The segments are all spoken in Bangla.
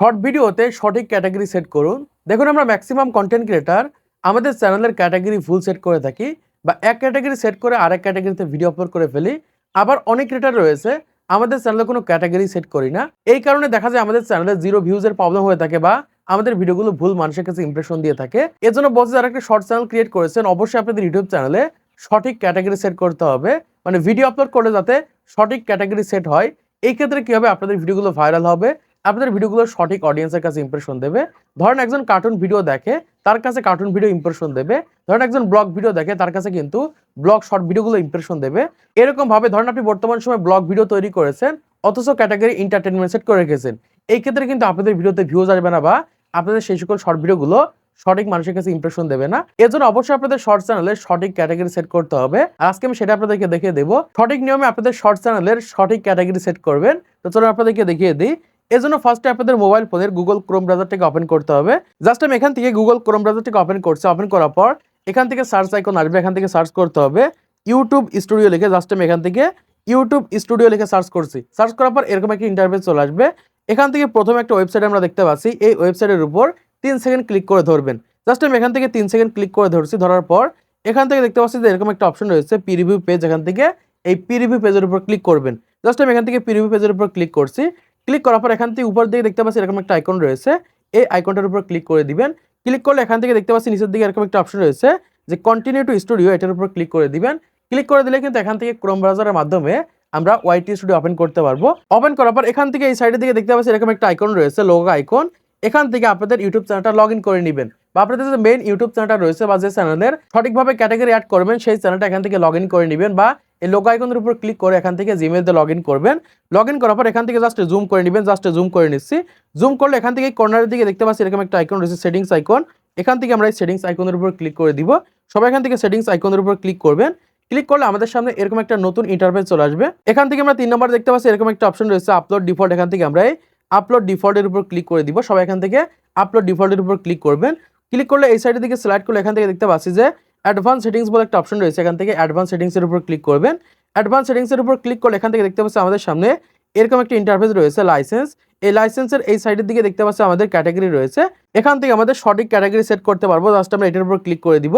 শর্ট ভিডিওতে সঠিক ক্যাটাগরি সেট করুন। দেখুন, আমরা ম্যাক্সিমাম কন্টেন্ট ক্রিয়েটার আমাদের চ্যানেলের ক্যাটাগরি ভুল সেট করে থাকি, বা এক ক্যাটাগরি সেট করে আরেক ক্যাটাগরিতে ভিডিও আপলোড করে ফেলি। আবার অনেক ক্রিয়েটার রয়েছে আমাদের চ্যানেলে কোনো ক্যাটাগরি সেট করি না। এই কারণে দেখা যায় আমাদের চ্যানেলে জিরো ভিউজের প্রবলেম হয়ে থাকে, বা আমাদের ভিডিওগুলো ভুল মানুষের কাছে ইমপ্রেশন দিয়ে থাকে। এর জন্য বলছে, যারা একটা শর্ট চ্যানেল ক্রিয়েট করেছেন, অবশ্যই আপনাদের ইউটিউব চ্যানেলে সঠিক ক্যাটাগরি সেট করতে হবে। মানে ভিডিও আপলোড করলে যাতে সঠিক ক্যাটাগরি সেট হয়। এই ক্ষেত্রে কি হবে, আপনাদের ভিডিওগুলো ভাইরাল হবে, আপনাদের ভিডিওগুলো সঠিক অডিয়েন্সের কাছে ইমপ্রেশন দেবে। ধরেন একজন কার্টুন ভিডিও দেখে, তার কাছে কার্টুন ভিডিও ইমপ্রেশন দেবে। ধরেন একজন ব্লগ ভিডিও দেখে, তার কাছে কিন্তু ব্লগ শর্ট ভিডিওগুলো ইমপ্রেশন দেবে। এরকম ভাবে ধরেন আপনি বর্তমান সময় ব্লগ ভিডিও তৈরি করেছেন, অথচ ক্যাটাগরি এন্টারটেনমেন্ট সেট করে রেখেছেন। এই ক্ষেত্রে কিন্তু আপনাদের ভিডিওতে ভিউজ আসবে না, বা আপনাদের সেই সকল শর্ট ভিডিওগুলো সঠিক মানুষের কাছে ইমপ্রেশন দেবে না। এর জন্য অবশ্যই আপনাদের শর্ট চ্যানেলে সঠিক ক্যাটাগরি সেট করতে হবে। আজকে আমি সেটা আপনাদেরকে দেখিয়ে দেবো। সঠিক নিয়মে আপনাদের শর্ট চ্যানেলের সঠিক ক্যাটাগরি সেট করবেন। তো চলো আপনাদেরকে দেখিয়ে দিই। এর জন্য ফার্স্টে আপনাদের মোবাইল ফোনের গুগল ক্রোম ব্রাউজারটাকে ওপেন করতে হবে। জাস্ট আমি এখান থেকে গুগল ক্রোম ব্রাউজারটাকে ওপেন করছি। ওপেন করার পর এখান থেকে সার্চ আইকন আসবে, এখান থেকে সার্চ করতে হবে ইউটিউব স্টুডিও লিখে। জাস্ট আমি এখান থেকে ইউটিউব স্টুডিও লিখে সার্চ করছি। সার্চ করার পর এরকম একটা ইন্টারফেস চলে আসবে। এখান থেকে প্রথমে একটা ওয়েবসাইট আমরা দেখতে পাচ্ছি। এই ওয়েবসাইটের উপর 3 সেকেন্ড ক্লিক করে ধরবেন। জাস্ট আমি এখান থেকে 3 সেকেন্ড ক্লিক করে ধরছি। ধরার পর এখান থেকে দেখতে পাচ্ছি যে এরকম একটা অপশন রয়েছে প্রিভিউ পেজ। এখান থেকে এই প্রিভিউ পেজের উপর ক্লিক করবেন। জাস্ট আমি এখান থেকে প্রিভিউ পেজের উপর ক্লিক করছি। ক্লিক করার পর এখান থেকে উপর দিকে দেখতে পাচ্ছি এরকম একটা আইকন রয়েছে। এই আইকনটার উপর ক্লিক করে দিবেন। ক্লিক করলে এখান থেকে দেখতে পাচ্ছি নিচের দিকে এরকম একটা অপশন রয়েছে যে কন্টিনিউ টু স্টুডিও, এটার উপর ক্লিক করে দিবেন। ক্লিক করে দিলে কিন্তু এখান থেকে ক্রোম ব্রাউজারের মাধ্যমে আমরা ওয়াইটি স্টুডিও ওপেন করতে পারবো। ওপেন করার পর এখান থেকে এই সাইডের দিকে দেখতে পাচ্ছি এরকম একটা আইকন রয়েছে, লোগো আইকন। এখান থেকে আপনাদের ইউটিউব চ্যানেলটা লগ ইন করে নেবেন, বা আপনাদের যে মেইন ইউটিউব চ্যানেলটা রয়েছে বা যে চ্যানেলের সঠিকভাবে ক্যাটাগরি অ্যাড করবেন, সেই চ্যানেলটা এখান থেকে লগ ইন করে নেবেন, বা এই লোগো আইকনের উপর ক্লিক করে এখান থেকে জিমেইল দিয়ে লগ ইন করবেন। লগ ইন করার পর এখান থেকে জাস্ট জুম করে নেবেন। জাস্ট জুম করে নিচ্ছি। জুম করলে এখান থেকে কর্নারের দিকে দেখতে পাচ্ছি এরকম একটা আইকন রয়েছে, সেটিংস আইকন। এখান থেকে আমরা এই সেটিংস আইকনের উপর ক্লিক করে দিব। সবাই এখান থেকে সেটিংস আইকনের উপর ক্লিক করবেন। ক্লিক করলে আমাদের সামনে এরকম একটা নতুন ইন্টারফেস চলে আসবে। এখান থেকে আমরা 3 নম্বর দেখতে পাচ্ছি এরকম একটা অপশন রয়েছে আপলোড ডিফল্ট। এখান থেকে আমরা এই আপলোড ডিফল্টের উপর ক্লিক করে দিব। সবাই এখান থেকে আপলোড ডিফল্টের উপর ক্লিক করবেন। ক্লিক করলে এই সাইডের দিকে স্লাইড করলে এখান থেকে দেখতে পাচ্ছি যে অ্যাডভান্স সেটিংস বলে একটা অপশন রয়েছে। এখান থেকে অ্যাডভান্স সেটিংসের উপর ক্লিক করবেন। অ্যাডভান্স সেটিংসের উপর ক্লিক করলে এখান থেকে দেখতে পাচ্ছি আমাদের সামনে এরকম একটা ইন্টারফেস রয়েছে লাইসেন্স। এই লাইসেন্সের এই সাইডের দিকে দেখতে পাচ্ছি আমাদের ক্যাটাগরি রয়েছে। এখান থেকে আমাদের সঠিক ক্যাটাগরি সেট করতে পারবো। জাস্ট আমরা এটার উপর ক্লিক করে দিব।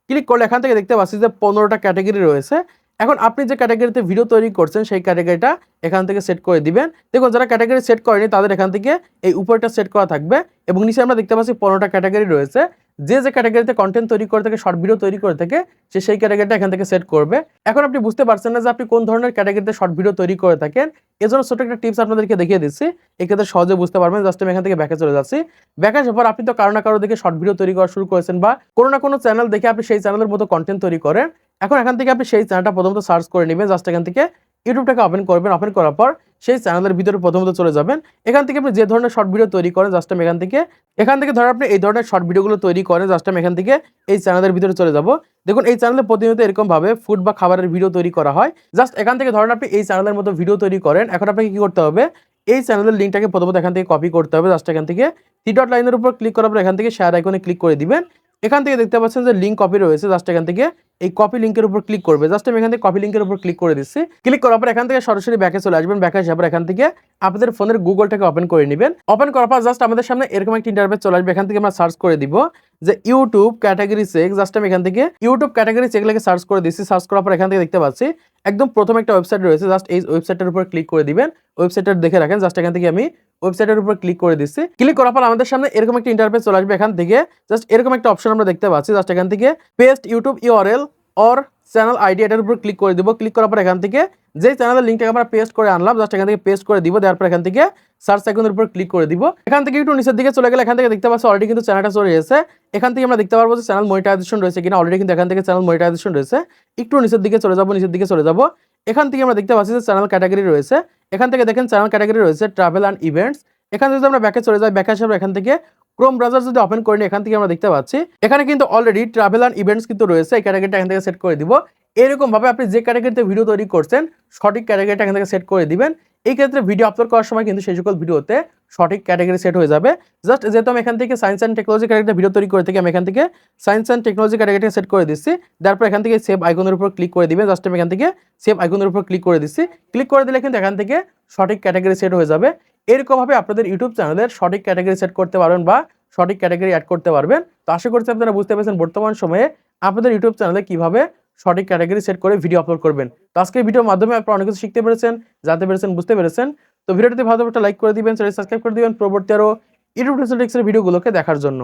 ক্লিক করলে এখান থেকে দেখতে পাচ্ছি যে 15টা ক্যাটাগরি রয়েছে। এখন আপনি যে ক্যাটাগরিতে ভিডিও তৈরি করছেন সেই ক্যাটাগরিটা এখান থেকে সেট করে দিবেন। দেখুন, যারা ক্যাটাগরি সেট করেনি তাদের এখান থেকে এই উপরটা সেট করা থাকবে, এবং নিচে আমরা দেখতে পাচ্ছি 15টা ক্যাটাগরি রয়েছে। যে যে ক্যাটাগরিতে কন্টেন্ট তৈরি করে থাকে, শর্ট ভিডিও তৈরি করে থাকে, সে সেই ক্যাটাগরিটা এখান থেকে সেট করবে। এখন আপনি বুঝতে পারছেন না যে আপনি কোন ধরনের ক্যাটাগরিতে শর্ট ভিডিও তৈরি করে থাকেন। এজন্য ছোট একটা টিপস আপনাদেরকে দেখিয়ে দিচ্ছি, এক্ষেত্রে সহজে বুঝতে পারবেন। জাস্ট আমি এখান থেকে ব্যাকে চলে যাচ্ছি। ব্যাকে আসার পর আপনি তো কারো না কারো দেখে শর্ট ভিডিও তৈরি করা শুরু করেছেন, বা কোনো না কোনো চ্যানেল দেখে আপনি সেই চ্যানেলের মতো কন্টেন্ট তৈরি করেন। এখন এখান থেকে আপনি সেই চ্যানেলটা প্রথমত সার্চ করে নেবেন। জাস্ট এখান থেকে ইউটিউবটাকে ওপেন করবেন। ওপেন করার পর সেই চ্যানেলের ভিতরে প্রথমত চলে যাবেন। এখান থেকে আপনি যে ধরনের শর্ট ভিডিও তৈরি করেন, জাস্ট আমি এখান থেকে ধরেন আপনি এই ধরনের শর্ট ভিডিওগুলো তৈরি করেন। জাস্ট আমি এখান থেকে এই চ্যানেলের ভিতরে চলে যাব। দেখুন, এই চ্যানেলে প্রতিনিয়ত এরকম ভাবে ফুড বা খাবারের ভিডিও তৈরি করা হয়। জাস্ট এখান থেকে ধরেন আপনি এই চ্যানেলের মতো ভিডিও তৈরি করেন। এখন আপনাকে কি করতে হবে, এই চ্যানেলের লিঙ্কটাকে প্রথমত এখান থেকে কপি করতে হবে। জাস্ট এখান থেকে থ্রি ডট লাইনের উপর ক্লিক করার পর এখান থেকে শেয়ার আইকনে ক্লিক করে দিবেন। এখান থেকে দেখতে পাচ্ছেন যে লিঙ্ক কপি রয়েছে। জাস্ট এখান থেকে এই কপি লিঙ্কের উপর ক্লিক করবে। জাস্ট আমি এখান থেকে কপি লিঙ্কের উপর ক্লিক করে দিচ্ছি। ক্লিক করার পর এখান থেকে সরাসরি ব্যাকে চলে আসবেন। ব্যাকে আসার পর এখান থেকে আপনাদের ফোনের গুগলটাকে ওপেন করে নেবেন। ওপেন করার পর জাস্ট আমাদের সামনে এরকম একটা ইন্টারফেস চলে আসবে। এখান থেকে আমরা সার্চ করে দিব যে ইউটিউব ক্যাটাগরি চেক। জাস্ট আমি এখান থেকে ইউটিউব ক্যাটাগরি চেক লিখে সার্চ করে দিচ্ছি। সার্চ করার পর এখান থেকে দেখতে পাচ্ছি একদম প্রথম একটা ওয়েবসাইট রয়েছে। জাস্ট এই ওয়েবসাইটের উপর ক্লিক করে দিবেন। ওয়েবসাইটটা দেখে রাখেন। জাস্ট এখান থেকে আমি ওয়েবসাইটের উপর ক্লিক করে দিচ্ছি। ক্লিক করার পর আমাদের সামনে এরকম একটা ইন্টারফেস চলে আসবে। এখান থেকে জাস্ট এরকম একটা অপশন আমরা দেখতে পাচ্ছি। জাস্ট এখান থেকে paste YouTube URL or channel ID, এটার উপর ক্লিক করে দিব। ক্লিক করার পর এখান থেকে যে চ্যানেলের লিঙ্কটাকে আমরা পেস্ট করে আনলাম, জাস্ট এখান থেকে পেস্ট করে দিব। দেওয়ার পর এখান থেকে সার্চ আইকনের উপর ক্লিক করে দিব। এখান থেকে একটু নিচের দিকে চলে গেলে এখান থেকে দেখতে পাচ্ছি অলরেডি কিন্তু চ্যানেলটা চলে এসেছে। এখান থেকে আমরা দেখতে পারবো যে চ্যানেল মনিটাইজেশন রয়েছে কিনা। অলরেডি কিন্তু এখান থেকে চ্যানেল মনিটাইজেশন রয়েছে। একটু নিচের দিকে চলে যাব। এখান থেকে আমরা দেখতে পাচ্ছি যে চ্যানেল ক্যাটাগরি রয়েছে। এখান থেকে দেখেন চ্যানেল ক্যাটাগরি রয়েছে ট্রাভেল অ্যান্ড ইভেন্টস। এখান থেকে যদি আমরা ব্যাকে চলে যাই, ব্যাকে আসার এখান থেকে ক্রোম ব্রাউজার যদি ওপেন করে নিই, এখান থেকে আমরা দেখতে পাচ্ছি এখানে কিন্তু অলরেডি ট্রাভেল অ্যান্ড ইভেন্টস কিন্তু রয়েছে। এই ক্যাটাগরিটা এখান থেকে সেট করে দিব। এরকম ভাবে আপনি যে ক্যাটাগরিতে ভিডিও তৈরি করছেন সঠিক ক্যাটাগরিটা এখান থেকে সেট করে দিবেন। এই ক্ষেত্রে ভিডিও আপলোড করার সময় কিন্তু সেই সকল ভিডিওতে সঠিক ক্যাটাগরি সেট হয়ে যাবে। জাস্ট যেহেতু আমি এখান থেকে সায়েন্স অ্যান্ড টেকনোলজি ক্যাটাগরিতে ভিডিও তৈরি করে থাকি, আমি এখান থেকে সায়েন্স অ্যান্ড টেকনোলজি ক্যাটাগরিটা সেট করে দিচ্ছি। তারপর এখান থেকে সেভ আইকনের উপর ক্লিক করে দিবেন। জাস্ট আমি এখান থেকে সেভ আইকনের উপর ক্লিক করে দিচ্ছি। ক্লিক করে দিলে কিন্তু এখান থেকে সঠিক ক্যাটাগরি সেট হয়ে যাবে। এরকমভাবে আপনাদের ইউটিউব চ্যানেলের সঠিক ক্যাটাগরি সেট করতে পারবেন বা সঠিক ক্যাটাগরি অ্যাড করতে পারবেন। তো আশা করছি আপনারা বুঝতে পেরেছেন বর্তমান সময়ে আপনাদের ইউটিউব চ্যানেলে কিভাবে সঠিক ক্যাটাগরি সেট করে ভিডিও আপলোড করবেন। তো আজকের ভিডিওর মাধ্যমে আপনারা অনেক কিছু শিখতে পেরেছেন, জানতে পেরেছেন, বুঝতে পেরেছেন। তো ভিডিওটিতে ভালো একটা লাইক করে দিবেন, চ্যানেল সাবস্ক্রাইব করে দিবেন পরবর্তী আরো ইউটিউব টিপস এর ভিডিওগুলোকে দেখার জন্য।